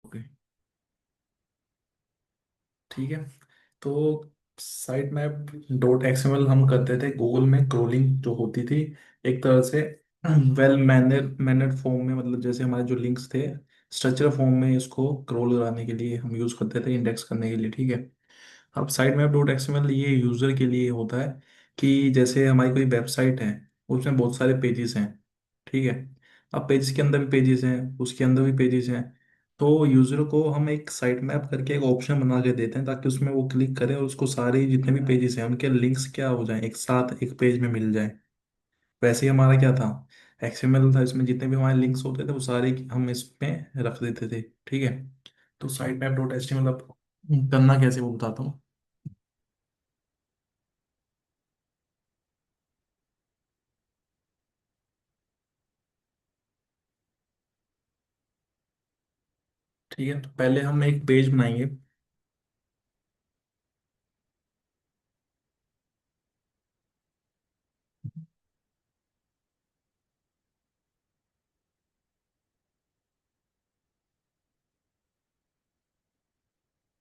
Okay. ठीक है। तो साइट मैप डॉट एक्सएमएल हम करते थे गूगल में क्रोलिंग जो होती थी एक तरह से वेल मैनर्ड फॉर्म में, मतलब जैसे हमारे जो लिंक्स थे स्ट्रक्चर फॉर्म में इसको क्रोल कराने के लिए हम यूज़ करते थे, इंडेक्स करने के लिए। ठीक है। अब साइट मैप डॉट एक्सएमएल ये यूज़र के लिए होता है कि जैसे हमारी कोई वेबसाइट है, उसमें बहुत सारे पेजेस हैं। ठीक है। अब पेजेस के अंदर भी पेजेस हैं, उसके अंदर भी पेजेस हैं। तो यूज़र को हम एक साइट मैप करके एक ऑप्शन बना के देते हैं ताकि उसमें वो क्लिक करे और उसको सारे जितने भी पेजेस हैं उनके लिंक्स क्या हो जाएं, एक साथ एक पेज में मिल जाए। वैसे ही हमारा क्या था, एक्सएमएल था, इसमें जितने भी हमारे लिंक्स होते थे वो सारे हम इसमें रख देते थे। ठीक है। तो साइट मैप डॉट एचटीएमएल अब करना कैसे वो बताता हूँ। ठीक है। तो पहले हम एक पेज बनाएंगे।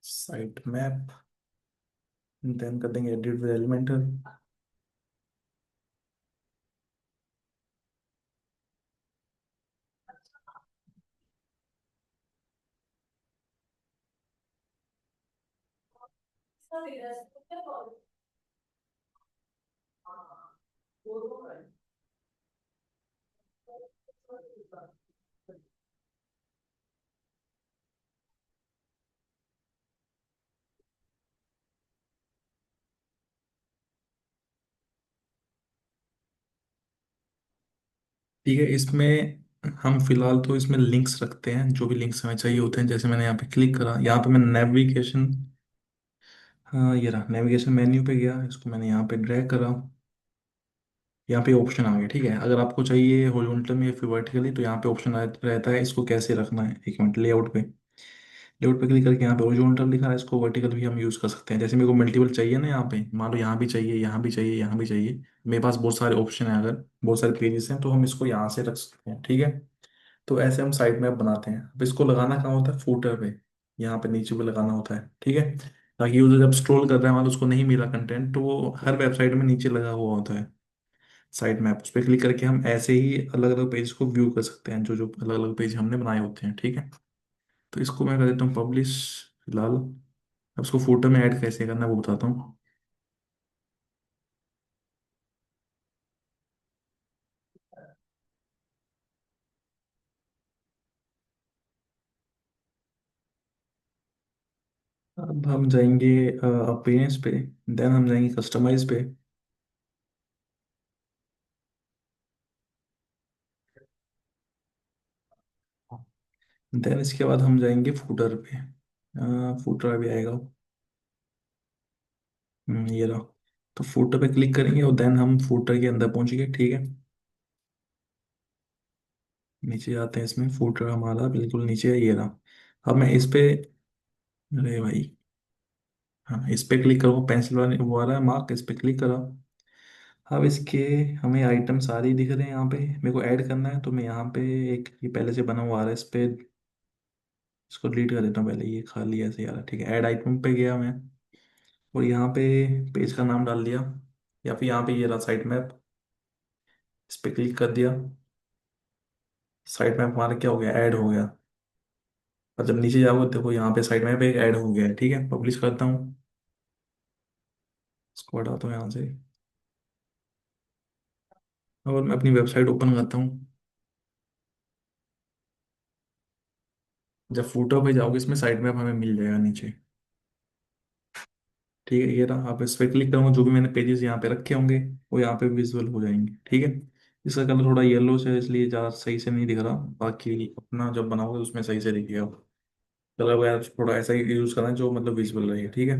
साइट मैप, देन कर देंगे एडिट विद एलिमेंटर। ठीक है। इसमें हम फिलहाल तो इसमें लिंक्स रखते हैं, जो भी लिंक्स हमें चाहिए होते हैं। जैसे मैंने यहाँ पे क्लिक करा, यहाँ पे मैं नेविगेशन, हाँ ये रहा नेविगेशन मेन्यू पे गया, इसको मैंने यहाँ पे ड्रैग करा, यहाँ पे ऑप्शन आ गया। ठीक है। अगर आपको चाहिए हॉरिजॉन्टल में या फिर वर्टिकली तो यहाँ पे ऑप्शन रहता है इसको कैसे रखना है। एक मिनट, लेआउट पे, लेआउट पे क्लिक करके यहाँ पे हॉरिजॉन्टल लिखा है, इसको वर्टिकल भी हम यूज़ कर सकते हैं। जैसे मेरे को मल्टीपल चाहिए ना, यहाँ पे मान लो यहाँ भी चाहिए, यहाँ भी चाहिए, यहाँ भी चाहिए, मेरे पास बहुत सारे ऑप्शन है, अगर बहुत सारे पेजेस हैं तो हम इसको यहाँ से रख सकते हैं। ठीक है। तो ऐसे हम साइट मैप बनाते हैं। अब इसको लगाना कहाँ होता है, फूटर पे, यहाँ पे नीचे पे लगाना होता है। ठीक है। ताकि यूजर जब स्क्रॉल कर रहा है, मान लो उसको नहीं मिला कंटेंट, तो वो हर वेबसाइट में नीचे लगा हुआ होता है साइट मैप। उस पर क्लिक करके हम ऐसे ही अलग अलग पेज को व्यू कर सकते हैं, जो जो अलग अलग पेज हमने बनाए होते हैं। ठीक है। तो इसको मैं कर देता हूँ पब्लिश फिलहाल। अब उसको फूटर में ऐड कैसे करना है वो बताता हूँ। अब हम जाएंगे अपीयरेंस पे, देन हम जाएंगे कस्टमाइज पे, देन इसके बाद हम जाएंगे फूटर पे। फूटर भी आएगा। ये रहा। तो फूटर पे क्लिक करेंगे और देन हम फूटर के अंदर पहुंचेंगे। ठीक है। नीचे जाते हैं, इसमें फूटर हमारा बिल्कुल नीचे है, ये रहा। अब मैं इस पे, अरे भाई, हाँ इस पे क्लिक करो, पेंसिल वाले वो आ रहा है मार्क, इस पे क्लिक करो। अब इसके हमें आइटम सारे ही दिख रहे हैं यहाँ पे, मेरे को ऐड करना है तो मैं यहाँ पे एक ये पहले से बना हुआ आ रहा है, इस पे इसको डिलीट कर देता हूँ पहले, ये खाली ऐसे यार। ठीक है। ऐड आइटम पे गया मैं और यहाँ पे पेज का नाम डाल दिया, या फिर यहाँ पे ये रहा साइट मैप, इस पे क्लिक कर दिया। साइट मैप हमारा क्या हो गया, ऐड हो गया। और जब नीचे जाओगे देखो यहाँ पे साइट मैप एक ऐड हो गया है। ठीक है। पब्लिश करता हूँ, इसको हटाता हूँ यहाँ से और मैं अपनी वेबसाइट ओपन करता हूँ। जब फूटर पे जाओगे इसमें साइट मैप हमें मिल जाएगा नीचे। ठीक है। ये रहा। आप इस पर क्लिक करूँगा, जो भी मैंने पेजेस यहाँ पे रखे होंगे वो यहाँ पे विजुअल हो जाएंगे। ठीक है। इसका कलर थोड़ा येलो से है, इसलिए ज़्यादा सही से नहीं दिख रहा, बाकी अपना जब बनाओगे उसमें सही से दिखेगा। कलर वगैरह थोड़ा ऐसा ही यूज़ करना है जो मतलब विजुअल रहे। ठीक है।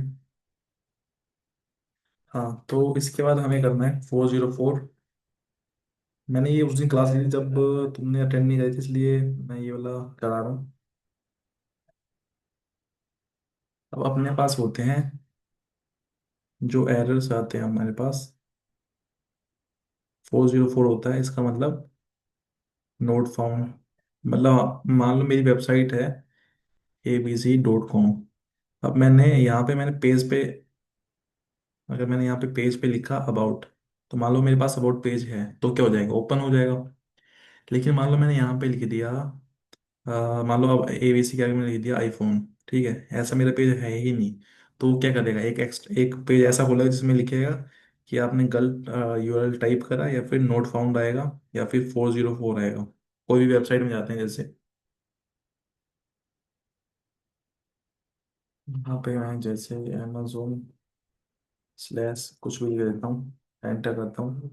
हाँ तो इसके बाद हमें करना है 404। मैंने ये उस दिन क्लास ली थी जब तुमने अटेंड नहीं करी थी, इसलिए मैं ये वाला करा रहा हूँ। अब अपने पास होते हैं जो एरर्स आते हैं हमारे पास, 404 होता है, इसका मतलब नोट फाउंड। मतलब मान लो मेरी वेबसाइट है, abc.com। अब मैंने यहाँ पे मैंने पेज पे, अगर मैंने यहाँ पे पेज पे लिखा अबाउट, तो मान लो मेरे पास अबाउट पेज है तो क्या हो जाएगा, ओपन हो जाएगा। लेकिन मान लो मैंने यहाँ पे लिख दिया, मान लो अब एबीसी के आगे मैंने लिख दिया आईफोन, ठीक है, ऐसा मेरा पेज है ही नहीं। तो वो क्या करेगा, एक पेज ऐसा खोलेगा जिसमें लिखेगा कि आपने गलत यूआरएल टाइप करा, या फिर नोट फाउंड आएगा, या फिर 404 आएगा। कोई भी वेबसाइट में जाते हैं जैसे, यहाँ पे मैं जैसे अमेजोन स्लैश कुछ भी लिख देता हूँ, एंटर करता हूँ।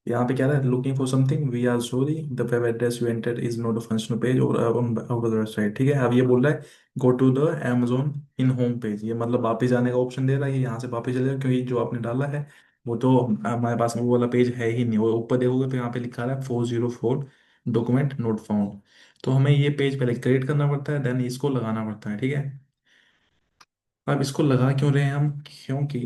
यहाँ पे क्या है, looking for something, we are sorry the web address you enter is not a functional page और ऑन आवर वेबसाइट, ठीक है। अब ये बोल रहा है go to the Amazon in home page, ये मतलब वापस जाने का ऑप्शन दे रहा है, ये यहाँ से वापस चले जाओ, क्योंकि जो आपने डाला है वो तो हमारे पास में वो वाला पेज है ही नहीं। वो ऊपर देखोगे तो यहाँ पे लिखा है 404 डॉक्यूमेंट नोट फाउंड। तो हमें ये पेज पहले क्रिएट करना पड़ता है, देन इसको लगाना पड़ता है, ठीक है। अब इसको लगा क्यों रहे हैं हम, क्योंकि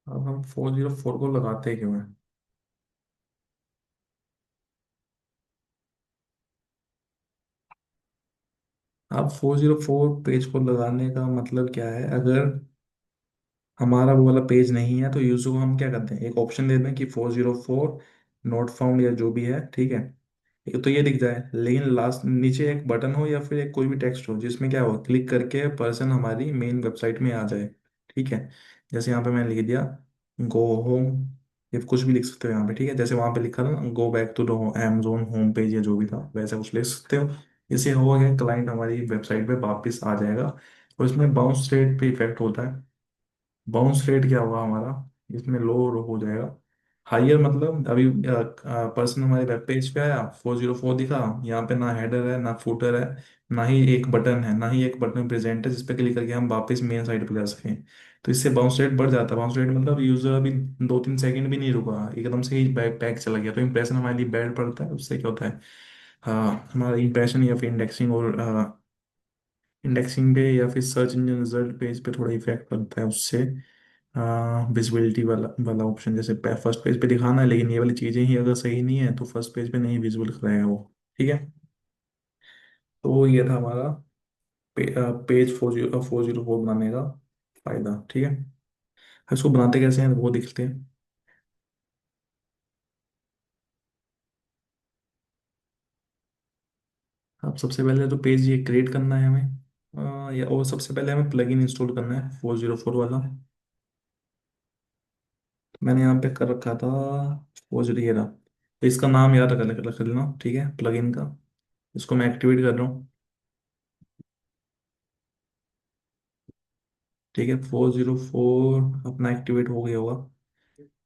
अब हम 404 को लगाते क्यों हैं। अब 404 पेज को लगाने का मतलब क्या है, अगर हमारा वो वाला पेज नहीं है तो यूजर को हम क्या करते हैं, एक ऑप्शन देते हैं कि 404 नोट फाउंड या जो भी है, ठीक है। एक तो ये दिख जाए, लेकिन लास्ट नीचे एक बटन हो या फिर एक कोई भी टेक्स्ट हो जिसमें क्या हो, क्लिक करके पर्सन हमारी मेन वेबसाइट में आ जाए, ठीक है। जैसे यहाँ पे मैंने लिख दिया गो होम, या कुछ भी लिख सकते हो यहाँ पे, ठीक है। जैसे वहाँ पे लिखा था ना go back to the Amazon home page या जो भी था, वैसा कुछ लिख सकते हो। इससे होगा क्या, क्लाइंट हमारी वेबसाइट पे वापस आ जाएगा। और इसमें बाउंस रेट पे इफेक्ट होता है। बाउंस रेट क्या होगा हमारा, इसमें लो हो जाएगा। हाइयर मतलब अभी पर्सन हमारे वेब पेज पे आया, 404 दिखा, यहाँ पे ना हेडर है ना फुटर है, ना ही एक बटन है, ना ही एक बटन प्रेजेंट है जिसपे क्लिक करके हम वापस मेन साइट पे जा सकें। तो इससे बाउंस रेट बढ़ जाता है। बाउंस रेट मतलब यूजर अभी 2-3 सेकंड भी नहीं रुका, एकदम से ही बैक पैक चला गया, तो इंप्रेशन हमारे लिए बैड पड़ता है। उससे क्या होता है, हमारा इंप्रेशन या फिर इंडेक्सिंग और इंडेक्सिंग पे या फिर सर्च इंजन रिजल्ट पेज पे थोड़ा इफेक्ट पड़ता है उससे। विजिबिलिटी वाला वाला ऑप्शन, जैसे फर्स्ट पेज पे दिखाना है, लेकिन ये वाली चीज़ें ही अगर सही नहीं है तो फर्स्ट पेज पे नहीं विजिबल कराएगा वो, ठीक है। तो ये था हमारा पेज 404 बनाने का फायदा, ठीक है। इसको बनाते कैसे हैं वो देखते हैं। अब सबसे पहले तो पेज ये क्रिएट करना है हमें, या और सबसे पहले हमें प्लगइन इंस्टॉल करना है 404 वाला। तो मैंने यहाँ पे कर रखा था 404। तो इसका नाम याद रख लेना, ठीक है, प्लगइन का। इसको मैं एक्टिवेट कर रहा हूँ, ठीक है। 404 अपना एक्टिवेट हो गया होगा,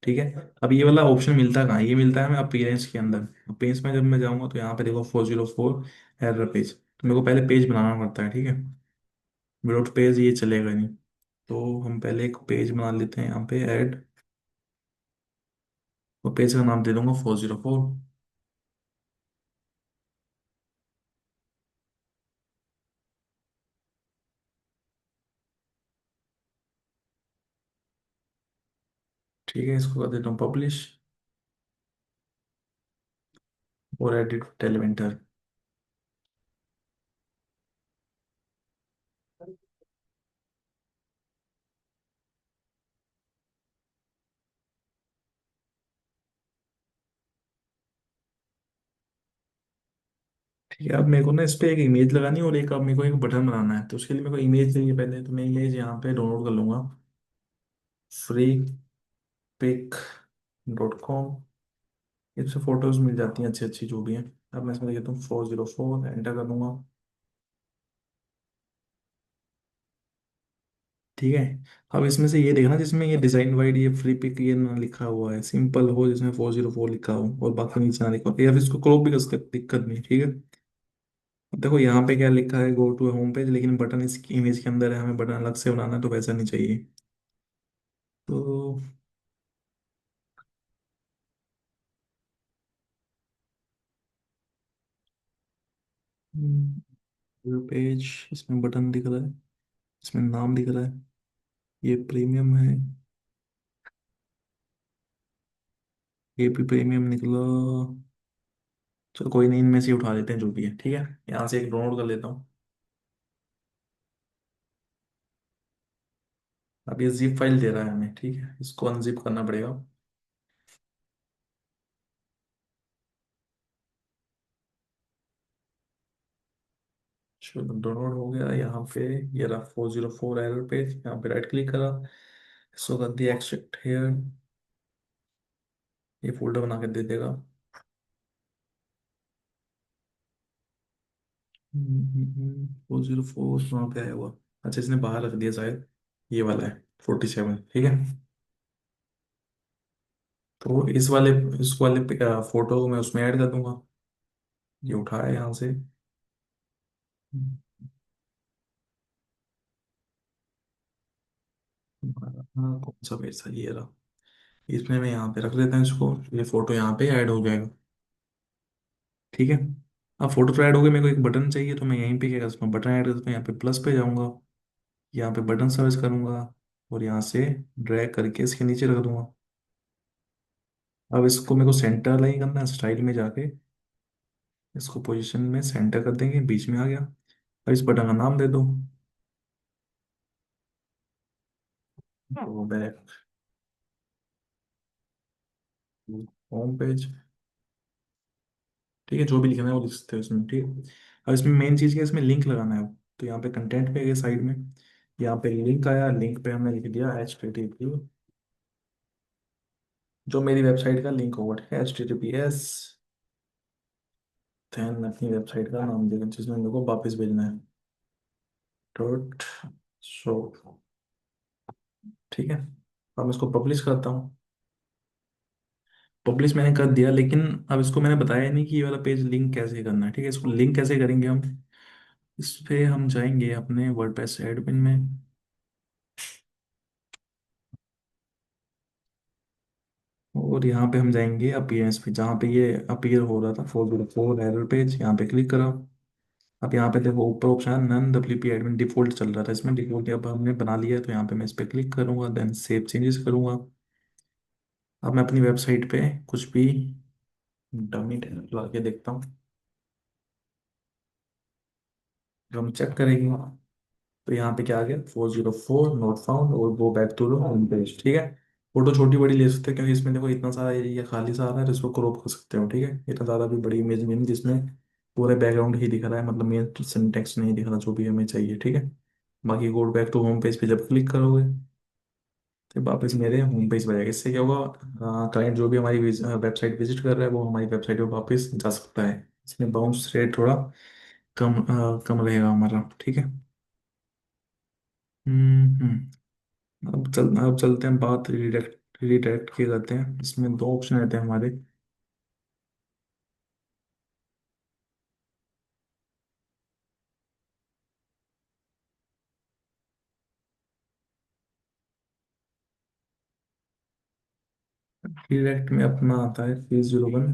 ठीक है। अब ये वाला ऑप्शन मिलता कहाँ है? ये मिलता है हमें अपीयरेंस के अंदर। पेज में जब मैं जाऊंगा तो यहाँ पे देखो 404 एरर पेज, तो मेरे को पहले पेज बनाना पड़ता है, ठीक है। विदाउट पेज ये चलेगा नहीं। तो हम पहले एक पेज बना लेते हैं यहाँ पे ऐड, और पेज का नाम दे दूंगा 404, ठीक है। इसको कर देता हूँ पब्लिश और एडिट टेलीमेंटर। ठीक है। अब मेरे को ना इस पे एक इमेज लगानी है और एक अब मेरे को एक बटन बनाना है, तो उसके लिए मेरे को इमेज चाहिए पहले। तो मैं इमेज यहाँ पे डाउनलोड कर लूंगा, फ्री पिक .com। इससे फोटोज मिल जाती हैं अच्छी अच्छी जो भी हैं। अब मैं इसमें लिखता हूँ 404, एंटर कर दूंगा, ठीक है। अब इसमें से ये देखना जिसमें ये डिजाइन वाइड ये फ्री पिक ये ना लिखा हुआ है, सिंपल हो जिसमें 404 लिखा हो और बाकी नीचे ना लिखा हो, या फिर इसको क्रॉप भी कर सकते, दिक्कत नहीं, ठीक है। अब देखो यहाँ पे क्या लिखा है, गो टू होम पेज, लेकिन बटन इस इमेज के अंदर है, हमें बटन अलग से बनाना है, तो वैसा नहीं चाहिए। तो पेज, इसमें बटन दिख रहा है, इसमें नाम दिख रहा है, ये प्रीमियम है। एपी प्रीमियम निकला। चलो कोई नहीं, इनमें से ही उठा लेते हैं जो भी है, ठीक है। यहाँ से एक डाउनलोड कर लेता हूँ। अब ये जिप फाइल दे रहा है हमें, ठीक है, इसको अनजिप करना पड़ेगा। चलो डाउनलोड हो गया यहाँ पे। ये रहा 404 एरर पेज, यहाँ पे राइट क्लिक करा, इसको कर दिया एक्सट्रैक्ट हेयर। ये फोल्डर बना के दे देगा। 404 वहाँ पे आया हुआ। अच्छा, इसने बाहर रख दिया शायद। ये वाला है 47, ठीक है। तो इस वाले फोटो को मैं उसमें ऐड कर दूंगा। ये उठाया यहाँ से। हाँ, कौन सा पेज था, ये रहा। इसमें मैं यहाँ पे रख देता हूँ इसको। ये फोटो यहाँ पे ऐड हो जाएगा, ठीक है। अब फोटो तो ऐड हो गई, मेरे को एक बटन चाहिए, तो मैं यहीं पे क्या करता हूँ, बटन ऐड करता हूँ, यहाँ पे प्लस पे जाऊंगा, यहाँ पे बटन सर्च करूंगा, और यहाँ से ड्रैग करके इसके नीचे रख दूंगा। अब इसको मेरे को सेंटर लाइन करना है, स्टाइल में जाके इसको पोजीशन में सेंटर कर देंगे, बीच में आ गया। अब इस बटन का नाम दे दो, तो बैक होम पेज, ठीक है। जो भी लिखना है वो लिख सकते हो इसमें, ठीक है। अब इसमें मेन चीज़ क्या है, इसमें लिंक लगाना है। तो यहाँ पे कंटेंट पे गए साइड में, यहाँ पे लिंक आया, लिंक पे हमने लिख दिया HTTP, जो मेरी वेबसाइट का लिंक होगा, ठीक है, HTTPS। देन अपनी वेबसाइट का नाम देगा जिसमें मेरे को वापस भेजना है, डॉट शो, ठीक है। अब मैं इसको पब्लिश करता हूँ। पब्लिश मैंने कर दिया, लेकिन अब इसको मैंने बताया नहीं कि ये वाला पेज लिंक कैसे करना है, ठीक है। इसको लिंक कैसे करेंगे हम, इस पे हम जाएंगे अपने वर्डप्रेस एडमिन में, और यहाँ पे हम जाएंगे अपीयरेंस पे, जहाँ पे ये अपीयर हो रहा था 404 एरर पेज, यहाँ पे क्लिक करा। अब यहाँ पे देखो ऊपर ऑप्शन है नन WP एडमिन, डिफॉल्ट चल रहा था इसमें, डिफॉल्ट अब हमने बना लिया है, तो यहाँ पे मैं इस पे क्लिक करूंगा, देन सेव चेंजेस करूंगा। अब मैं अपनी वेबसाइट पे कुछ भी डमी लगा के देखता हूँ, जो हम चेक करेंगे। तो यहाँ पे क्या आ गया, 404 नोट फाउंड, और go back to the home page, ठीक है। फोटो छोटी बड़ी ले सकते हो, क्योंकि इसमें देखो इतना सारा एरिया खाली सा आ रहा है, तो इसको क्रॉप कर सकते हो, ठीक है। इतना ज़्यादा भी बड़ी इमेज नहीं है जिसमें पूरे बैकग्राउंड ही दिख रहा है, मतलब मेन सिंटेक्स नहीं दिख रहा जो भी हमें चाहिए, ठीक है। बाकी go back to home page पे जब क्लिक करोगे तो वापस मेरे होम पेज पर जाएगा। इससे क्या होगा, क्लाइंट जो भी हमारी वेबसाइट विजिट कर रहा है वो हमारी वेबसाइट पर वापस जा सकता है। इसमें बाउंस रेट थोड़ा कम रहेगा हमारा, ठीक है। अब चलते हैं बात रिडायरेक्ट रिडायरेक्ट की करते हैं। इसमें दो ऑप्शन रहते हैं हमारे। रिडायरेक्ट में अपना आता है 301,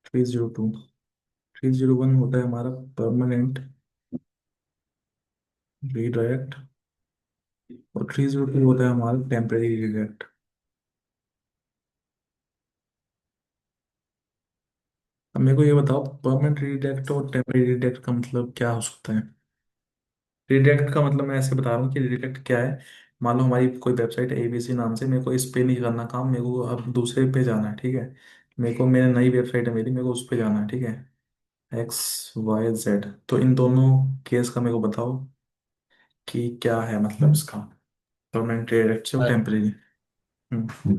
302। 301 होता है हमारा परमानेंट रिडायरेक्ट, और 302 होता है हमारा टेम्परेरी रिडायरेक्ट। अब मेरे को ये बताओ, परमानेंट रिडायरेक्ट और टेम्परेरी रिडायरेक्ट का मतलब क्या हो सकता है। रिडायरेक्ट का मतलब मैं ऐसे बता रहा हूँ कि रिडायरेक्ट क्या है। मान लो हमारी कोई वेबसाइट है ABC नाम से, मेरे को इस पे नहीं करना काम, मेरे को अब दूसरे पे जाना है, ठीक है। मेरे को मेरे नई वेबसाइट है मेरी, मेरे को उस पे जाना है, ठीक है। XYZ, तो इन दोनों केस का मेरे को बताओ कि क्या है मतलब इसका, परमानेंट रिडायरेक्ट से और टेम्परेरी। हम्म।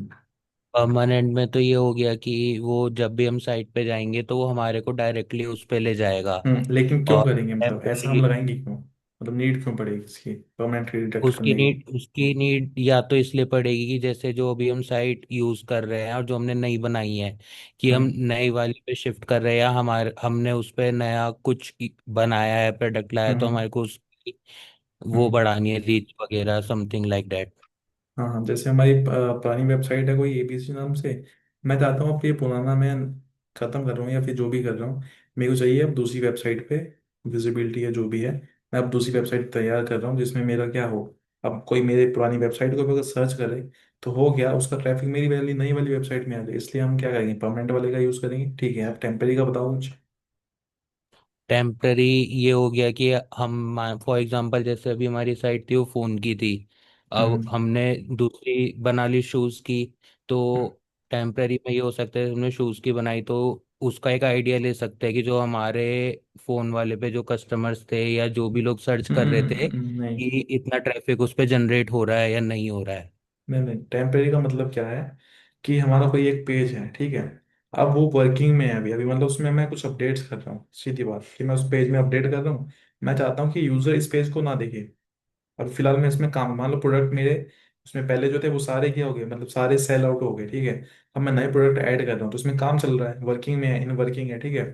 परमानेंट में तो ये हो गया कि वो जब भी हम साइट पे जाएंगे तो वो हमारे को डायरेक्टली उस पे ले जाएगा। लेकिन क्यों और करेंगे, मतलब ऐसा हम टेम्परेरी, लगाएंगे क्यों, मतलब नीड क्यों पड़ेगी इसकी परमानेंट रिडायरेक्ट करने की। उसकी नीड या तो इसलिए पड़ेगी कि जैसे जो अभी हम साइट यूज कर रहे हैं और जो हमने नई बनाई है, कि हम हम्म। नई वाली पे शिफ्ट कर रहे हैं, या हमारे हमने उस पे नया कुछ बनाया है, प्रोडक्ट लाया है, तो हम्म। हमारे को उसकी वो हम्म। बढ़ानी है, रीच वगैरह, समथिंग लाइक दैट। हाँ हाँ, जैसे हमारी पुरानी वेबसाइट है कोई ABC नाम से, मैं चाहता हूँ अब ये पुराना मैं खत्म कर रहा हूँ या फिर जो भी कर रहा हूँ, मेरे को चाहिए अब दूसरी वेबसाइट पे विजिबिलिटी है जो भी है। मैं अब दूसरी वेबसाइट तैयार कर रहा हूँ जिसमें मेरा क्या हो, अब कोई मेरे पुरानी वेबसाइट को भी अगर सर्च करे तो हो गया, उसका ट्रैफिक मेरी वाली नई वाली वेबसाइट में आ जाए, इसलिए हम क्या करेंगे, परमानेंट वाले का यूज़ करेंगे। ठीक है, आप टेम्परेरी का बताओ मुझे। टेम्पररी ये हो गया कि हम फॉर एग्जांपल जैसे अभी हमारी साइट थी वो फोन की थी, अब हम्म हमने दूसरी बना ली शूज की। तो हम्म टेम्पररी में ये हो सकता है हमने शूज की बनाई तो उसका एक आइडिया ले सकते हैं कि जो हमारे फोन वाले पे जो कस्टमर्स थे या जो भी लोग सर्च कर रहे थे नहीं कि इतना ट्रैफिक उस पे जनरेट हो रहा है या नहीं हो रहा है। नहीं नहीं, टेम्परेरी का मतलब क्या है कि हमारा कोई एक पेज है, ठीक है, अब वो वर्किंग में है अभी अभी, मतलब उसमें मैं कुछ अपडेट्स कर रहा हूँ, सीधी बात कि मैं उस पेज में अपडेट कर रहा हूँ। मैं चाहता हूँ कि यूजर इस पेज को ना देखे। अब फिलहाल मैं इसमें काम, मान लो प्रोडक्ट मेरे उसमें पहले जो थे वो सारे क्या हो गए, मतलब सारे सेल आउट हो गए, ठीक है। अब मैं नए प्रोडक्ट ऐड कर रहा हूँ तो उसमें काम चल रहा है, वर्किंग में है, इन वर्किंग है, ठीक है।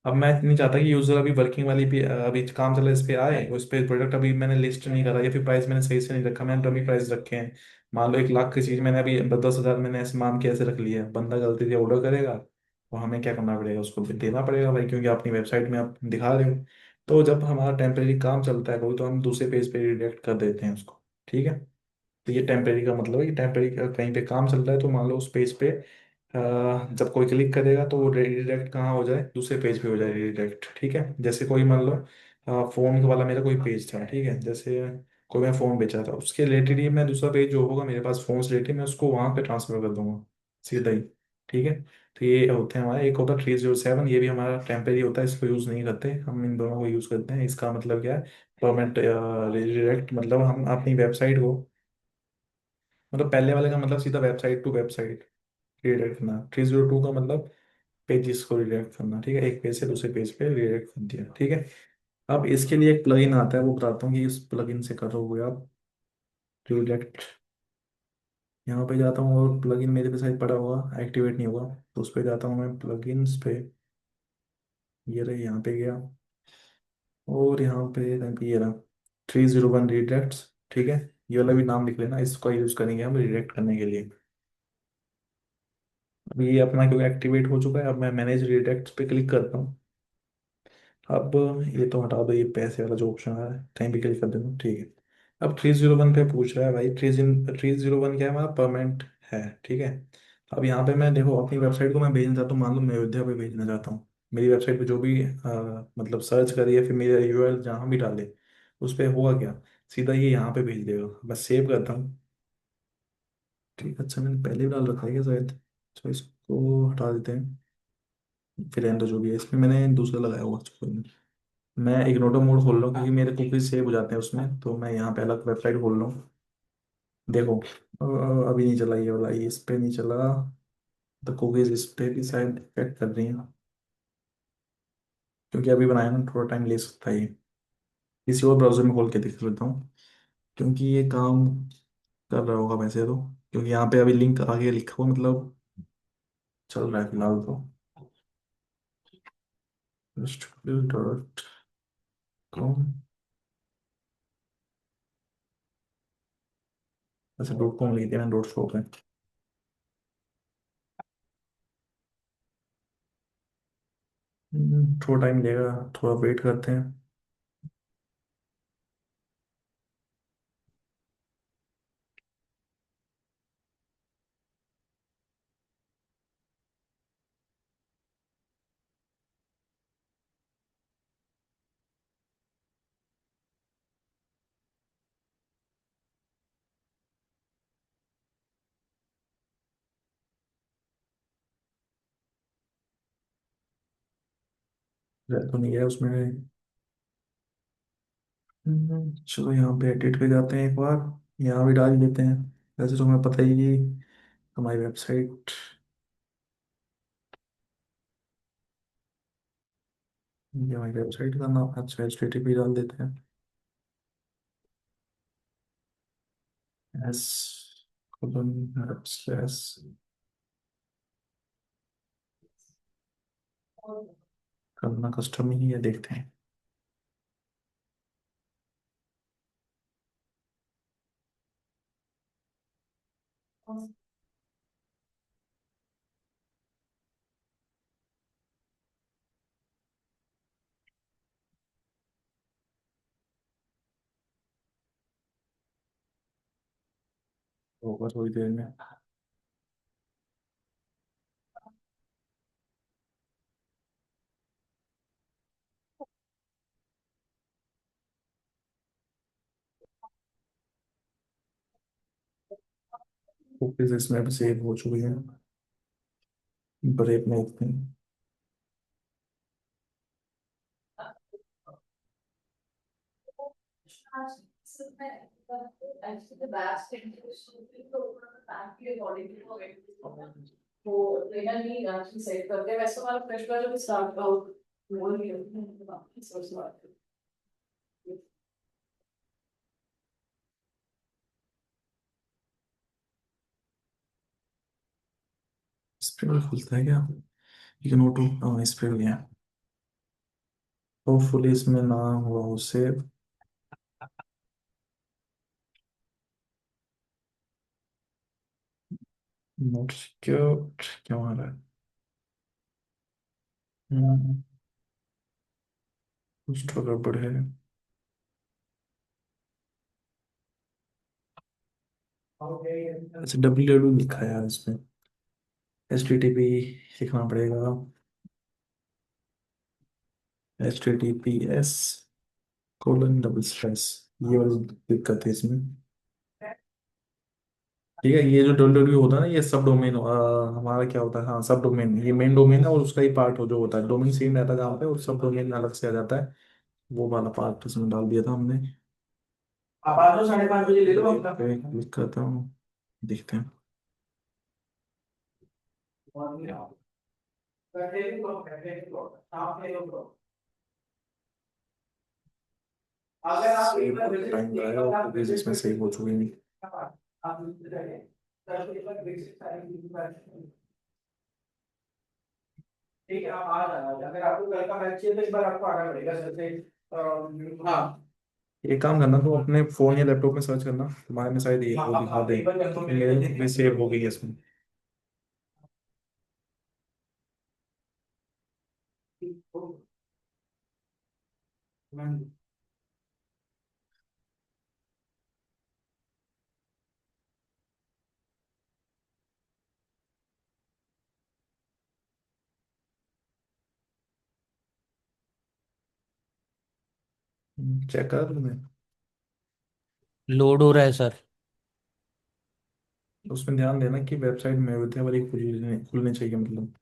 अब मैं नहीं चाहता कि यूजर अभी वर्किंग वाली पे अभी काम चल रहा है इस पे आए, उस पे प्रोडक्ट अभी मैंने लिस्ट नहीं करा या फिर प्राइस मैंने सही से नहीं रखा, मैंने डमी प्राइस रखे हैं। मान लो 1 लाख की चीज मैंने अभी 10,000 मैंने ऐसे मान के ऐसे रख लिया है, बंदा गलती से ऑर्डर करेगा तो हमें क्या करना पड़ेगा, उसको फिर देना पड़ेगा भाई, क्योंकि अपनी वेबसाइट में आप दिखा रहे हो। तो जब हमारा टेम्परेरी काम चलता है कोई, तो हम दूसरे पेज पे रिडायरेक्ट कर देते हैं उसको, ठीक है। तो ये टेम्परेरी का मतलब है कि टेम्परेरी का कहीं पे काम चल रहा है तो मान लो उस पेज पे जब कोई क्लिक करेगा तो वो रिडायरेक्ट कहाँ हो जाए, दूसरे पेज पे हो जाए रिडायरेक्ट, ठीक है। जैसे कोई मान लो फोन वाला मेरा कोई पेज था, ठीक है, जैसे कोई मैं फोन बेचा था, उसके रिलेटेड ही मैं दूसरा पेज जो होगा मेरे पास फोन से रिलेटेड, मैं उसको वहां पे ट्रांसफर कर दूंगा सीधा ही, ठीक है। तो ये होते हैं हमारे, एक होता है 307, ये भी हमारा टेम्परेरी होता है, इसको यूज़ नहीं करते हम, इन दोनों को यूज़ करते हैं। इसका मतलब क्या है, परमानेंट रिडायरेक्ट, मतलब हम अपनी वेबसाइट को, मतलब पहले वाले का मतलब सीधा वेबसाइट टू वेबसाइट रिडायरेक्ट करना, 302 का मतलब पेजेस को रिडायरेक्ट करना, ठीक है, एक पेज से दूसरे पेज पे रिडायरेक्ट कर दिया, ठीक है। अब इसके लिए एक प्लगइन आता है, वो बताता हूँ कि इस प्लगइन से करोगे आप रिडायरेक्ट। यहाँ पे जाता हूँ और प्लगइन मेरे पे शायद पड़ा हुआ, एक्टिवेट नहीं हुआ, तो उस पर जाता हूँ मैं प्लगइन्स पे, ये रहे, यहाँ पे गया और यहाँ पे ये रहा 301 रिडायरेक्ट्स, ठीक है। ये वाला भी नाम लिख लेना, इसका यूज करेंगे हम रिडायरेक्ट करने के लिए। अब ये अपना क्योंकि एक्टिवेट हो चुका है, अब मैं मैनेज रिडायरेक्ट्स पे क्लिक करता हूँ। अब ये तो हटा दो, ये पैसे वाला जो ऑप्शन है कहीं भी क्लिक कर देना, ठीक है। अब 301 पे पूछ रहा है भाई, 301 क्या है, हमारा परमानेंट है, ठीक है। अब यहाँ पे मैं देखो अपनी वेबसाइट को मैं भेजना चाहता हूँ, मान लो मैं अयोध्या पे भेजना चाहता हूँ, मेरी वेबसाइट पे जो भी मतलब सर्च करिए फिर मेरा यूआरएल जहाँ भी डाले उस पर होगा क्या, सीधा ये यहाँ पे भेज देगा। बस सेव करता हूँ, ठीक है। अच्छा मैंने पहले भी डाल रखा है क्या शायद, तो इसको हटा देते हैं, फिर एंड जो भी है इसमें मैंने दूसरा लगाया हुआ, कोई नहीं। मैं इग्नोटो मोड खोल रहा हूँ क्योंकि मेरे कुकीज सेव हो जाते हैं उसमें, तो मैं यहाँ पे अलग वेबसाइट खोल रहा हूँ। देखो अभी नहीं चला ये वाला, ये इस पे नहीं चला, तो कुकीज इस पे भी शायद इफेक्ट कर रही हैं, क्योंकि अभी बनाया ना, थोड़ा टाइम ले सकता है ये। किसी और ब्राउजर में खोल के देख लेता हूँ, क्योंकि ये काम कर रहा होगा वैसे तो, क्योंकि यहाँ पे अभी लिंक आगे लिखा हुआ, मतलब चल रहा है फिलहाल तो। .com, अच्छा .com लिख दिया मैंने, .शो पे। थोड़ा टाइम लेगा, थोड़ा वेट करते हैं। रह तो नहीं गया उसमें। चलो यहाँ पे एडिट पे जाते हैं एक बार, यहाँ भी डाल देते हैं। वैसे तो हमें पता ही कि हमारी वेबसाइट, ये हमारी वेबसाइट का नाम, अच्छा HTTP डाल देते हैं, एस कोलन स्लैश, करना कस्टम ही है, देखते हैं। होगा थोड़ी देर में। कुकीज इसमें भी सेव हो चुकी है। ब्रेक में एक दिन। स्प्रे में खुलता है क्या? You can auto. हाँ, स्प्रे में है। होपफुली इसमें ना हुआ हो सेव। Not secure. क्यों आ रहा है? हम्म, कुछ तो गड़बड़ है। अच्छा, डब्ल्यू डब्ल्यू लिखा है यार इसमें। एच टी टी पी लिखना पड़ेगा। H T T P S colon / ये वाली दिक्कत है इसमें। ठीक है, ये जो डब्ल्यू डब्ल्यू होता है ना, ये सब डोमेन हमारा क्या होता है, हाँ सब डोमेन, ये मेन डोमेन है और उसका ही पार्ट हो जो होता है डोमेन सेम रहता है जहाँ पे, और सब डोमेन अलग से आ जाता है। वो वाला पार्ट इसमें डाल दिया था हमने। आप आ जाओ, 5:30 बजे ले लो अपना। क्लिक करता हूँ, देखते हैं। अगर आप एक बार टाइम लगाएगा और कुकीज इसमें सेव हो चुकी नहीं। ठीक है, आप आ जाना, अगर आपको कल का मैच चाहिए तो एक बार आपको आना पड़ेगा सर से। हाँ, एक काम करना, तो अपने फोन या लैपटॉप में सर्च करना, तुम्हारे में शायद ये वो दिखा दे। मेरे में सेव हो गई है इसमें। चेक कर तुमने? लोड हो रहा है सर। उसमें ध्यान देना कि वेबसाइट में वाली खुलनी खुलनी चाहिए, मतलब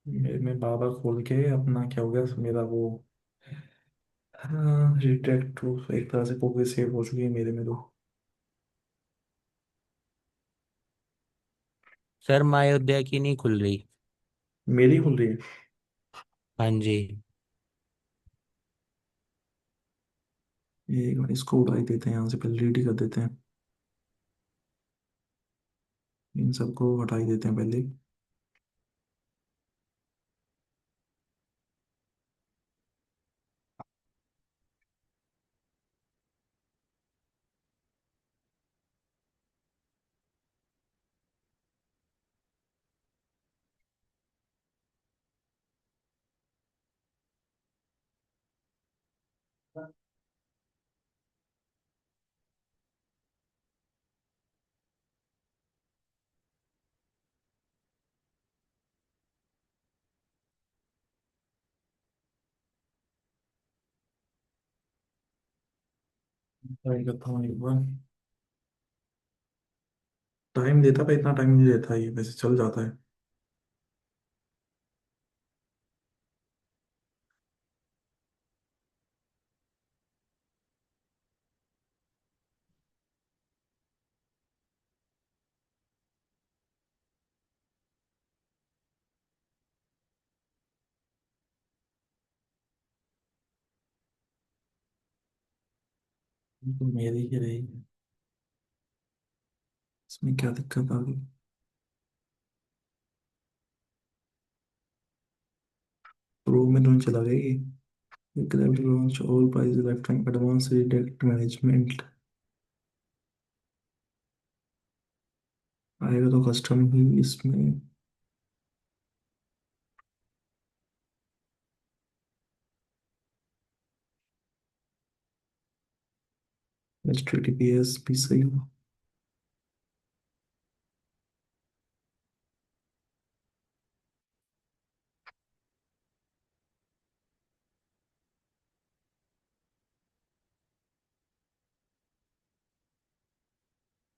मेरे में बार बार खोल के अपना क्या हो गया मेरा वो। हाँ, रिट्रैक्ट टू एक तरह से कॉपी सेव हो चुकी है मेरे में तो। सर माय अयोध्या की नहीं खुल रही। मेरी खुल रही है। हाँ जी। एक मिनट, इसको उड़ा ही देते हैं यहाँ से, पहले रीड ही कर देते हैं। इन सबको हटा ही देते हैं पहले। ट्राई करता हूँ एक बार। टाइम देता पर इतना टाइम नहीं देता, ये वैसे चल जाता है। तो मेरी ही रही। इसमें क्या दिक्कत आ गई? प्रो में नहीं चला गई। Grab launch all price lifetime advance redact management. आएगा तो कस्टम ही इसमें। HTTPS भी सही हो।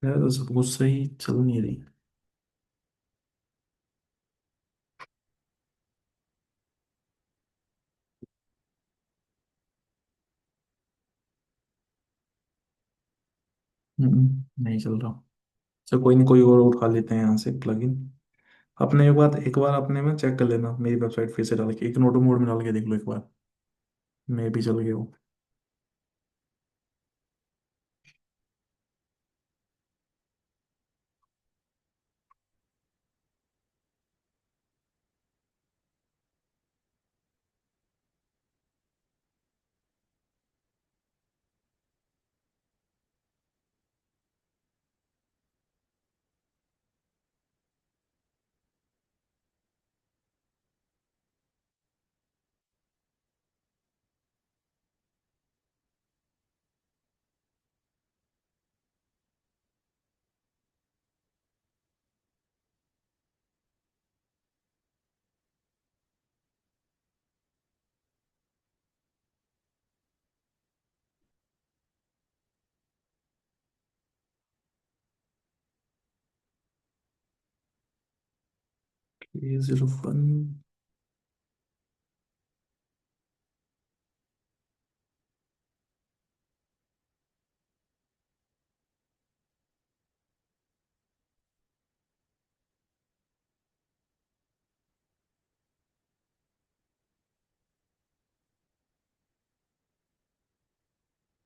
यार तो सब कुछ सही चल नहीं रही। नहीं चल रहा। चलो कोई नहीं, कोई और उठा लेते हैं यहाँ से प्लगइन। अपने एक बार अपने में चेक कर लेना, मेरी वेबसाइट फिर से डाल के इग्नोर मोड में डाल के देख लो एक बार, मैं भी चल गया हूँ। K01।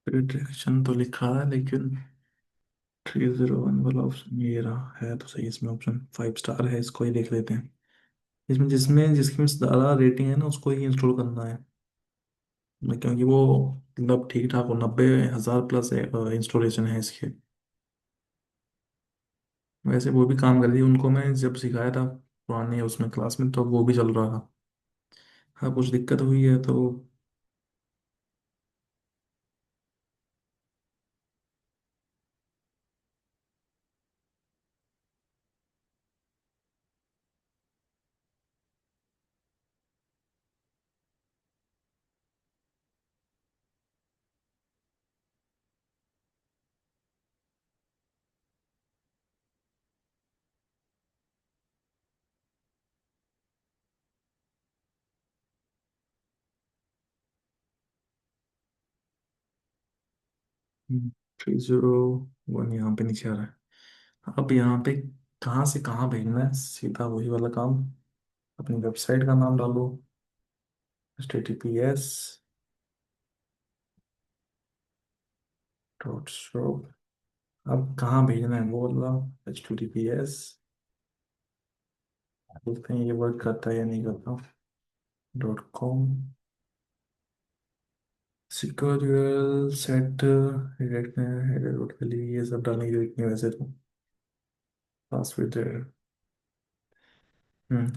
प्रिडिक्शन तो लिखा है लेकिन 301 वाला ऑप्शन ये रहा है तो सही। इसमें ऑप्शन 5 स्टार है, इसको ही देख लेते हैं। इसमें जिसमें जिसकी ज़्यादा रेटिंग है ना उसको ही इंस्टॉल करना है। क्योंकि वो मतलब ठीक ठाक हो, 90,000 प्लस इंस्टॉलेशन है इसके। वैसे वो भी काम कर रही है, उनको मैं जब सिखाया था पुराने उसमें क्लास में तो वो भी चल रहा था। हाँ कुछ दिक्कत हुई है तो। हम्म, 301 यहाँ पे नीचे आ रहा है। अब यहाँ पे कहाँ से कहाँ भेजना है, सीधा वही वाला काम। अपनी वेबसाइट का नाम डालो, https.shop। अब कहाँ भेजना है वो बोला, https। देखते हैं ये वर्क करता है या नहीं करता। .com secure set redirect header के लिए ये सब डालने की जरूरत नहीं वैसे तो। पासवर्ड।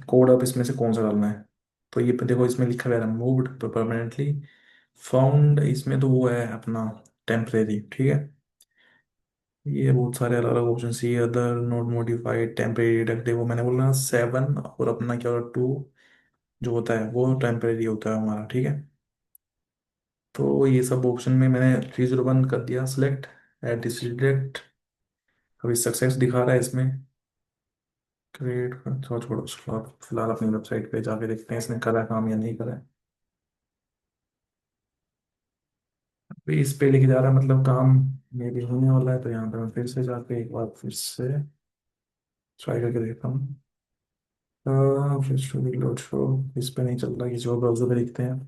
कोड अब इसमें से कौन सा डालना है। तो ये पे देखो इसमें लिखा हुआ है मूव्ड परमानेंटली, फाउंड इसमें तो वो है अपना टेम्परेरी, ठीक है। ये बहुत सारे अलग अलग ऑप्शन, सी अदर नोट मॉडिफाइड टेम्परेरी रख दे, वो मैंने बोला 7 और अपना क्या होता 2 जो होता है वो टेम्परेरी होता है हमारा, ठीक है। तो ये सब ऑप्शन में मैंने 301 कर दिया सिलेक्ट, एड डिस्ट्रिक्ट। अभी सक्सेस दिखा रहा है इसमें। क्रिएट छोड़ छोड़ो उसको, फिलहाल अपनी वेबसाइट पे जाके देखते हैं इसने करा काम या नहीं करा। अभी इस पे लिखे जा रहा है मतलब काम मे भी होने वाला है, तो यहाँ पे मैं फिर से जाके एक बार फिर से ट्राई करके देखता हूँ। फिर से रिलोड शो, इस पे नहीं चल रहा, किसी और ब्राउजर पे देखते हैं।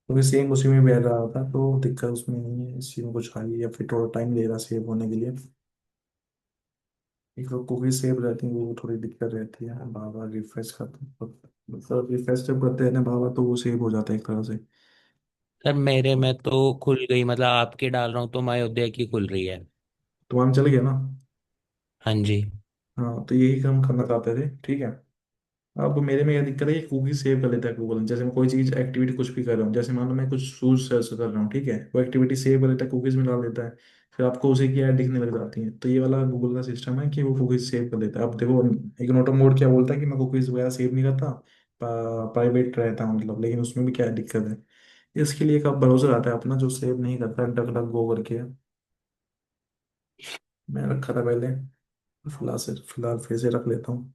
क्योंकि सेम उसी में भी आ रहा था तो दिक्कत उसमें नहीं है, इसी में कुछ आई या फिर थोड़ा टाइम ले रहा सेव होने के लिए। एक तो कुकी सेव रहती है वो थोड़ी दिक्कत रहती है, बार बार रिफ्रेश करते हैं मतलब रिफ्रेश जब करते हैं ना बार बार तो वो सेव हो जाता है एक तरह से। सर मेरे में तो खुल गई, मतलब आपके डाल रहा हूँ तो माई अयोध्या की खुल रही है। तो हम चल गया ना। हाँ जी। हाँ तो यही काम करना चाहते थे, ठीक है। अब मेरे में यह दिक्कत है कि कुकी सेव कर लेता है गूगल, जैसे मैं कोई चीज़ एक्टिविटी कुछ भी कर रहा हूँ, जैसे मान लो मैं कुछ शूज सर्च कर रहा हूँ, ठीक है, वो एक्टिविटी सेव कर लेता है कुकीज में डाल देता है। फिर आपको उसी की ऐड दिखने लग जाती है। तो ये वाला गूगल का सिस्टम है कि वो कुकीज सेव कर देता है। अब देखो, इग्नोटो मोड क्या बोलता है कि मैं कुकीज वगैरह सेव नहीं करता, प्राइवेट रहता है मतलब, लेकिन उसमें भी क्या दिक्कत है। इसके लिए एक आप ब्राउजर आता है अपना जो सेव नहीं करता, डक डक गो करके है। मैं रखा था पहले, फिलहाल फिर से रख लेता हूँ।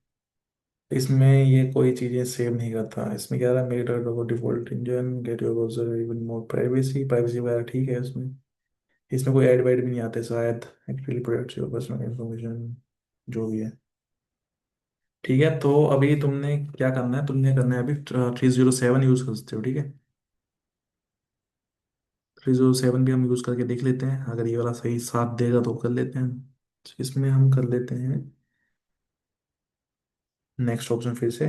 इसमें ये कोई चीज़ें सेव नहीं करता। इसमें क्या रहा है, make default engine, get your browser even more privacy, privacy वगैरह ठीक है इसमें। इसमें कोई ऐड वैड भी नहीं आते शायद, actually protect your personal information, जो भी है। ठीक है, तो अभी तुमने क्या करना है, तुमने करना है अभी 307 यूज़ कर सकते हो, ठीक है। 307 भी हम यूज़ करके देख लेते हैं, अगर ये वाला सही साथ देगा तो कर लेते हैं। तो इसमें हम कर लेते हैं नेक्स्ट ऑप्शन फिर से।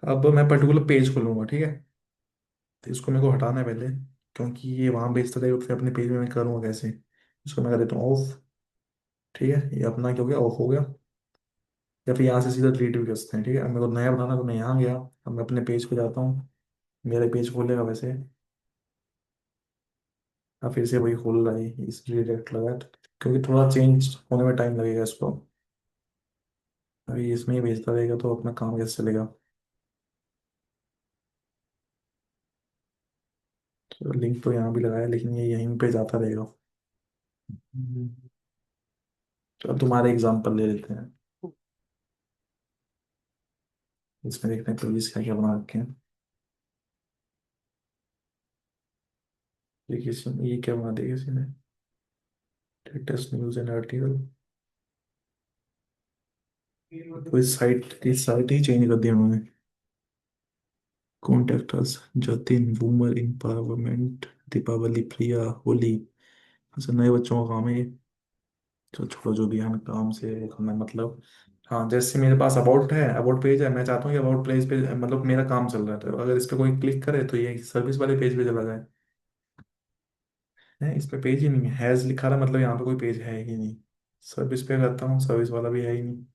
अब मैं पर्टिकुलर पेज खोलूंगा, ठीक है। तो इसको मेरे को हटाना है पहले, क्योंकि ये वहां बेचता रहेगा, तो फिर अपने पेज में मैं करूँगा कैसे। इसको मैं कर देता हूँ ऑफ। ठीक है, ये अपना क्या हो गया, ऑफ हो गया। या फिर यहाँ से सीधा डिलीट भी कर सकते हैं, ठीक है। अब मेरे को नया बनाना, तो मैं यहाँ गया। अब मैं अपने पेज पे जाता हूँ, मेरा पेज खोलेगा वैसे। अब फिर से वही खोल रहा है, इस रिडायरेक्ट लगा है, क्योंकि थोड़ा चेंज होने में टाइम लगेगा इसको। अभी इसमें ही भेजता रहेगा तो अपना काम कैसे चलेगा। तो लिंक तो यहाँ भी लगाया, लेकिन ये यहीं पे जाता रहेगा। तो अब तुम्हारे एग्जाम्पल ले लेते हैं। इसमें देखते हैं पुलिस क्या क्या बना रखे हैं। ये किसी ये क्या बना दिया किसी ने, लेटेस्ट न्यूज एंड आर्टिकल। कोई साइट की साइट ही चेंज कर दी उन्होंने। Contact us, Jatin, women empowerment, Deepawali, Priya, Holi. अच्छा, नए बच्चों का काम है ये। चलो छोड़ो, जो भी है, हमें काम से हमें मतलब। हाँ, जैसे मेरे पास अबाउट है, अबाउट पेज है, मैं चाहता हूँ कि अबाउट पेज पे मतलब मेरा काम चल रहा है, तो अगर इस पे कोई क्लिक करे तो ये सर्विस वाले पेज पे चला जाए। है, इस पे पेज ही नहीं है, हैज लिखा रहा, मतलब यहाँ पे कोई पेज है ही नहीं। सर्विस पे करता हूँ, सर्विस वाला भी है ही नहीं।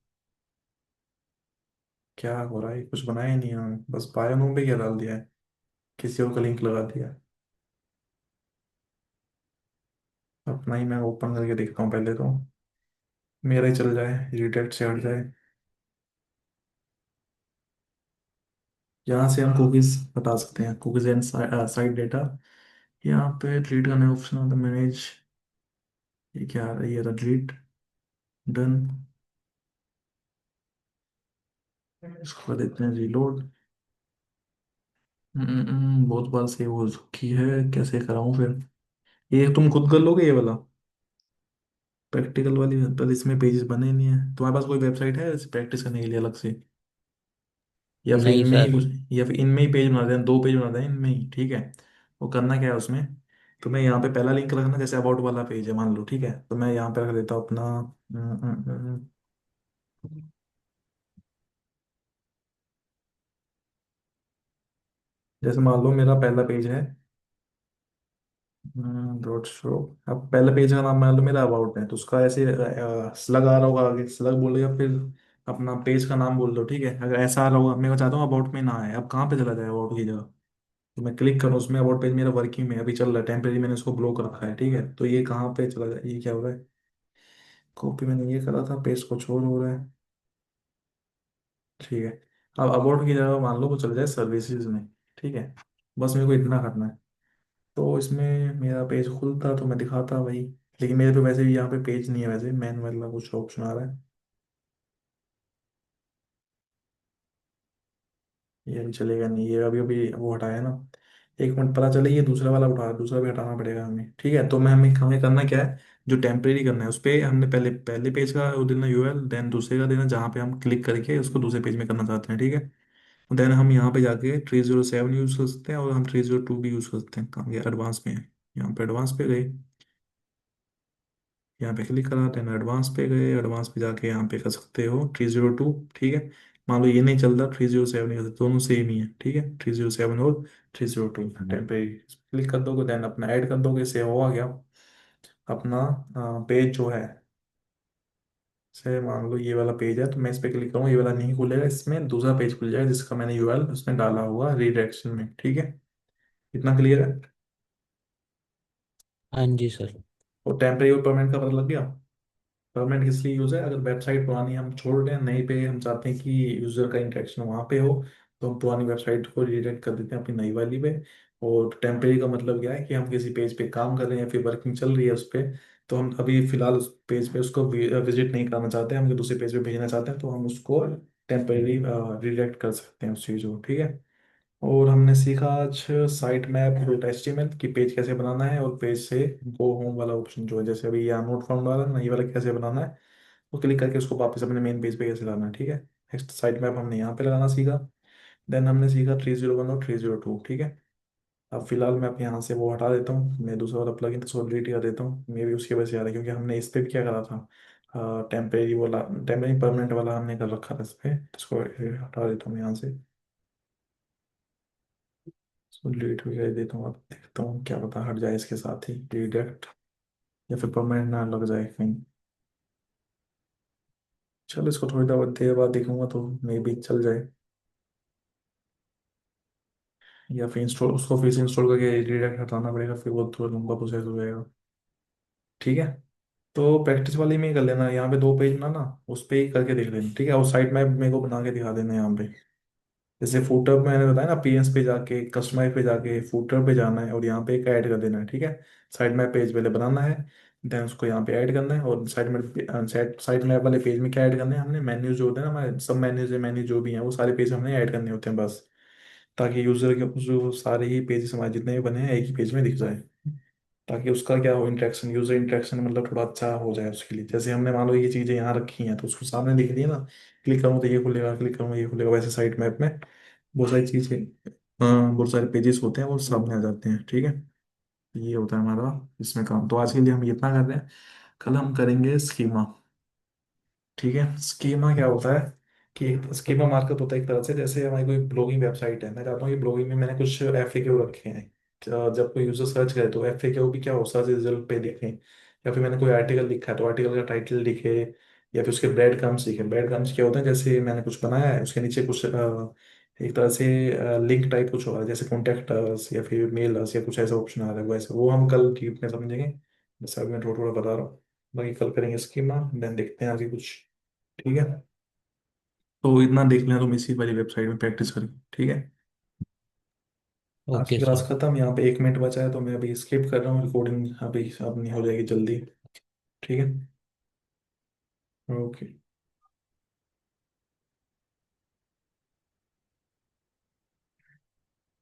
क्या हो रहा है, कुछ बनाया ही नहीं है, बस बायो नोम पे क्या डाल दिया है, किसी और का लिंक लगा दिया है। अपना ही मैं ओपन करके देखता हूँ पहले तो, मेरा ही चल जाए, रिडायरेक्ट से हट जाए। यहाँ से हम कुकीज हटा सकते हैं, कुकीज एंड साइड डेटा। यहाँ पे डिलीट करने ऑप्शन आता है, मैनेज। ये क्या आ रहा है, ये रहा डिलीट, डन। इसको कर देते हैं रीलोड। बहुत बार सेव हो चुकी है, कैसे कराऊं फिर। ये तुम खुद कर लोगे ये वाला प्रैक्टिकल वाली, पर इसमें पेजेस बने नहीं है। तुम्हारे पास कोई वेबसाइट है प्रैक्टिस करने के लिए अलग से, या फिर नहीं इनमें ही सर। कुछ, या फिर इनमें ही पेज बना दें, दो पेज बना दें इनमें ही, ठीक है। वो करना क्या है उसमें, तुम्हें यहाँ पे पहला लिंक रखना, जैसे अबाउट वाला पेज है मान लो, ठीक है। तो मैं यहाँ पे रख देता हूँ अपना, जैसे मान लो मेरा पहला पेज है डॉट शो। अब पहले पेज का नाम मान लो मेरा अबाउट है, तो उसका ऐसे स्लग आ रहा होगा आगे, स्लग बोलो, या फिर अपना पेज का नाम बोल दो, ठीक है। अगर ऐसा आ रहा होगा, मैं चाहता हूँ अबाउट में ना आए, अब कहाँ पे चला जाए अबाउट की जगह। तो मैं क्लिक करूँ उसमें, अबाउट पेज मेरा वर्किंग में अभी चल रहा है, टेम्परेरी मैंने उसको ब्लॉक रखा है, ठीक है। तो ये कहाँ पे चला जाए, ये क्या हो रहा है, कॉपी मैंने ये करा था, पेज कुछ और हो रहा है। ठीक है, अब अबाउट की जगह मान लो वो चल जाए सर्विसेज में, ठीक है। बस मेरे को इतना करना है। तो इसमें मेरा पेज खुलता तो मैं दिखाता वही, लेकिन मेरे पे वैसे भी यहाँ पे पेज नहीं है, वैसे मैन वाला कुछ ऑप्शन आ रहा है। ये अभी चलेगा नहीं, ये अभी अभी वो हटाया ना। एक मिनट, पता चले ये दूसरा वाला उठा, दूसरा भी हटाना पड़ेगा हमें, ठीक है। तो मैं हमें हमें करना क्या है, जो टेम्परेरी करना है उस पे हमने पहले पहले पेज का वो देना यूआरएल, देन दूसरे का देना जहाँ पे हम क्लिक करके उसको दूसरे पेज में करना चाहते हैं, ठीक है। देन हम यहाँ पे जाके 307 यूज़ कर सकते हैं, और हम 302 भी यूज़ कर सकते हैं, कहाँ गया एडवांस में है। यहाँ पे एडवांस पे गए, यहाँ पे क्लिक करा, देन एडवांस पे गए, एडवांस पे जाके यहाँ पे कर सकते हो 302, ठीक है। मान लो ये नहीं चल रहा, 307 नहीं कर सकते, दोनों सेम ही है, ठीक है। 307 और 302 टेम्परेरी, क्लिक कर दोगे, देन अपना ऐड कर दोगे, सेव हो गया अपना पेज जो है। से मान लो ये वाला पेज है, तो मैं इस पे क्लिक करूँ, ये वाला नहीं खुलेगा, इसमें दूसरा पेज खुल जाएगा जिसका मैंने यूआरएल उसमें डाला हुआ रिडायरेक्शन में, ठीक है। इतना क्लियर है। हाँ जी सर। और टेम्परेरी और परमानेंट का पता लग गया। परमानेंट किस लिए यूज है, अगर वेबसाइट पुरानी हम छोड़ रहे हैं, नई पे हम चाहते हैं कि यूजर का इंटरेक्शन वहाँ पे हो, तो हम पुरानी वेबसाइट को रिडायरेक्ट कर देते हैं अपनी नई वाली पे। और टेम्परेरी का मतलब क्या है कि हम किसी पेज पे काम कर रहे हैं या फिर वर्किंग चल रही है उस पे, तो हम अभी फिलहाल उस पेज पे उसको विजिट नहीं कराना चाहते हैं, हम दूसरे पेज पे भेजना चाहते हैं, तो हम उसको टेम्परेरी रिडायरेक्ट कर सकते हैं उस चीज़ को, ठीक है। और हमने सीखा आज साइट मैप डॉट एचटीएमएल की पेज कैसे बनाना है, और पेज से गो होम वाला ऑप्शन जो है, जैसे अभी यहाँ नोट फाउंड वाला ना, ये वाला कैसे बनाना है, वो क्लिक करके उसको वापस अपने मेन पेज पे कैसे लाना है, ठीक है। नेक्स्ट साइट मैप हमने यहाँ पे लगाना सीखा। देन हमने सीखा 301 और 302, ठीक है। अब फिलहाल मैं अपने यहाँ से वो हटा देता हूँ, मैं दूसरा वाला प्लगइन तो डिलीट कर देता हूँ, मे भी उसकी वजह से आ रहा है, क्योंकि हमने इस पे भी क्या करा था, टेम्परेरी वाला, टेम्परेरी परमानेंट वाला हमने कर रखा था इस पे, इसको हटा देता हूँ यहाँ से, इसको डिलीट भी कर देता हूँ। अब देखता हूँ क्या पता हट जाए इसके साथ ही रिडायरेक्ट, या फिर परमानेंट ना लग जाए कहीं। चलो इसको थोड़ी देर बाद देखूंगा तो मे बी चल जाए, या फिर इंस्टॉल, उसको फिर से इंस्टॉल करके रिडायरेक्ट हटाना पड़ेगा, फिर वो थोड़ा लंबा प्रोसेस हो जाएगा, ठीक है। तो प्रैक्टिस वाली में ही कर लेना, यहाँ पे 2 पेज बनाना, उस पे ही करके देख लेना, ठीक है। और साइट मैप मेरे को बना के दिखा देना यहाँ पे, जैसे फूटर में मैंने बताया ना, पीएस पे जाके कस्टमाइज पे जाके फूटर पे जाना है और यहाँ पे एक ऐड कर देना है, ठीक है। साइट मैप पेज पहले बनाना है, देन उसको यहाँ पे ऐड करना है, और साइट मैप वाले पेज में क्या ऐड करना है, हमने मेन्यू जो होते हैं ना हमारे, सब मेन्यूज मेन्यू जो भी हैं वो सारे पेज हमने ऐड करने होते हैं बस, ताकि यूजर के जो सारे ही पेजेस हमारे जितने भी बने हैं एक ही पेज में दिख जाए, ताकि उसका क्या हो, इंटरेक्शन, यूजर इंटरेक्शन मतलब थोड़ा अच्छा हो जाए उसके लिए। जैसे हमने मान लो ये चीज़ें यहाँ रखी हैं तो उसको सामने दिख रही है ना, क्लिक करूँ तो ये खुलेगा, क्लिक करूँ ये खुलेगा, वैसे साइट मैप में बहुत सारी चीज़ें, बहुत सारे पेजेस होते हैं वो सामने आ जाते हैं, ठीक है। ये होता है हमारा इसमें काम। तो आज के लिए हम इतना कर रहे हैं, कल हम करेंगे स्कीमा, ठीक है। स्कीमा क्या होता है कि स्कीमा मार्कअप होता है एक तरह से, जैसे हमारी कोई ब्लॉगिंग वेबसाइट है, मैं चाहता हूँ कि ब्लॉगिंग में मैंने कुछ एफएक्यू रखे हैं, जब कोई यूजर सर्च करे तो एफएक्यू भी क्या हो, सर्च रिजल्ट पे दिखें, या फिर मैंने कोई आर्टिकल लिखा है तो आर्टिकल का टाइटल लिखे, या फिर उसके ब्रेड क्रम्स लिखे। ब्रेड क्रम्स क्या होते हैं, जैसे मैंने कुछ बनाया है उसके नीचे कुछ एक तरह से लिंक टाइप कुछ हो रहा है, जैसे कॉन्टेक्ट अस या फिर मेल अस या कुछ ऐसा ऑप्शन आ रहा है, वैसे वो हम कल डीप में समझेंगे, जैसे अभी मैं थोड़ा थोड़ा बता रहा हूँ। बाकी कल करेंगे स्कीमा, देन देखते हैं आगे कुछ, ठीक है। तो इतना देख लें तो हम इसी वाली वेबसाइट में प्रैक्टिस करेंगे, ठीक है। आज ओके की क्लास सर। खत्म, यहाँ पे 1 मिनट बचा है तो मैं अभी स्किप कर रहा हूँ रिकॉर्डिंग, अभी अब नहीं हो जाएगी जल्दी, ठीक है। ओके।